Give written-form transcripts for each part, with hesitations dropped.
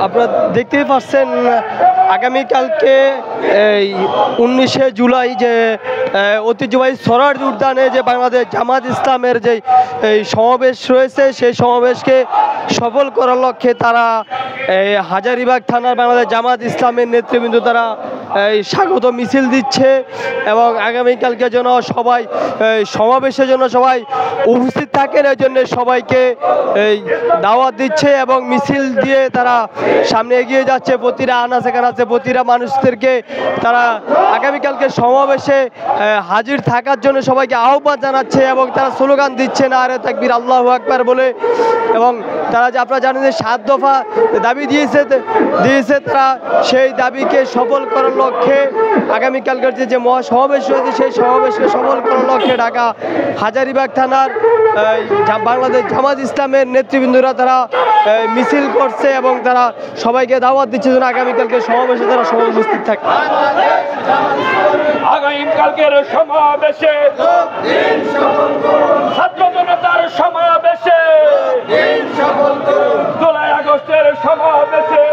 আপনারা দেখতেই পাচ্ছেন আগামীকালকে 19শে জুলাই যে ঐতিহ্যবাহী সোহরাওয়ার্দী উদ্যানে যে বাংলাদেশ জামাত ইসলামের যে সমাবেশ রয়েছে সেই সমাবেশকে সফল করার লক্ষ্যে তারা হাজারীবাগ থানার বাংলাদেশ জামাত ইসলামের নেতৃবৃন্দ তারা স্বাগত মিছিল দিচ্ছে এবং আগামীকালকে যেন সবাই সমাবেশের জন্য সবাই উপস্থিত থাকেন এই জন্য সবাইকে দাওয়াত দিচ্ছে এবং মিছিল দিয়ে তারা সামনে এগিয়ে যাচ্ছে। প্রতিটা আনাচে কানাচে প্রতিটা মানুষদেরকে তারা আগামীকালকে সমাবেশে হাজির থাকার জন্য সবাইকে আহ্বান জানাচ্ছে এবং তারা স্লোগান দিচ্ছে নারে তাকবীর আল্লাহু আকবার বলে। এবং তারা যে আপনারা জানেন যে 7 দফা দাবি দিয়েছে তারা সেই দাবিকে সফল করার লক্ষ্যে আগামীকালকের যে মহাসমাবেশ রয়েছে সেই সমাবেশকে সফল করার লক্ষ্যে ঢাকা হাজারীবাগ থানার বাংলাদেশ জামাত ইসলামের নেতৃবৃন্দরা তারা মিছিল করছে এবং তারা সবাইকে দাওয়াত দিচ্ছে যেন আগামীকালকে সমাবেশে তারা সবাই উপস্থিত থাকে। আগামীকালকের সমাবেশে ছাত্র জনতার সমাবেশে 15 আগস্টের সমাবেশে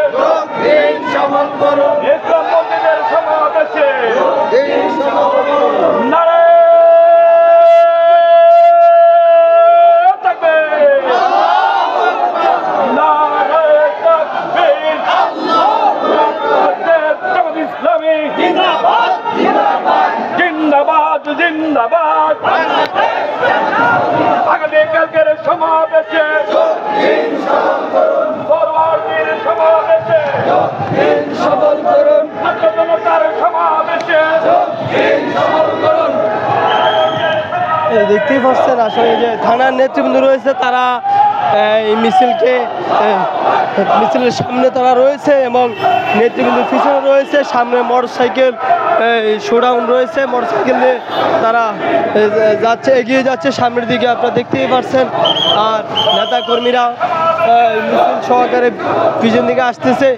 ইসলাম মন্দিরের সমাবেশে নারে তাকবীর নারে তাকবীর জামাত ইসলামী জিন্দাবাদ জিন্দাবাদ জিন্দাবাদ। আগামীকালকের সমাবেশে সোহরাওয়ার্দীর সমাবেশে সফল করুন ছাত্র জনতার সমাবেশে সফল করুন। দেখতেই পাচ্ছেন আসলে যে থানার নেতৃবৃন্দ রয়েছে তারা এই মিছিলের সামনে তারা রয়েছে এবং নেতৃবৃন্দ পিছনে রয়েছে, সামনে মোটরসাইকেল শোডাউন রয়েছে, মোটরসাইকেল নিয়ে তারা এগিয়ে যাচ্ছে সামনের দিকে আপনারা দেখতেই পাচ্ছেন। আর নেতা কর্মীরা মিছিল সহকারে পিছন দিকে আসতেছে।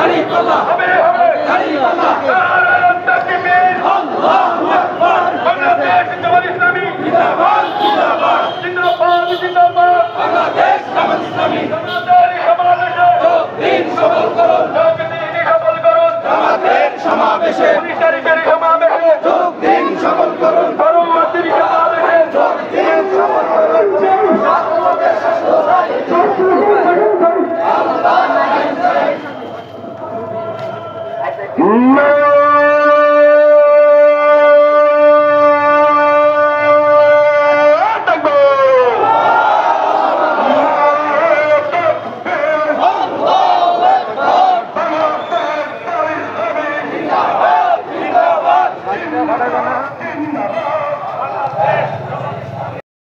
দাঁড়িপাল্লা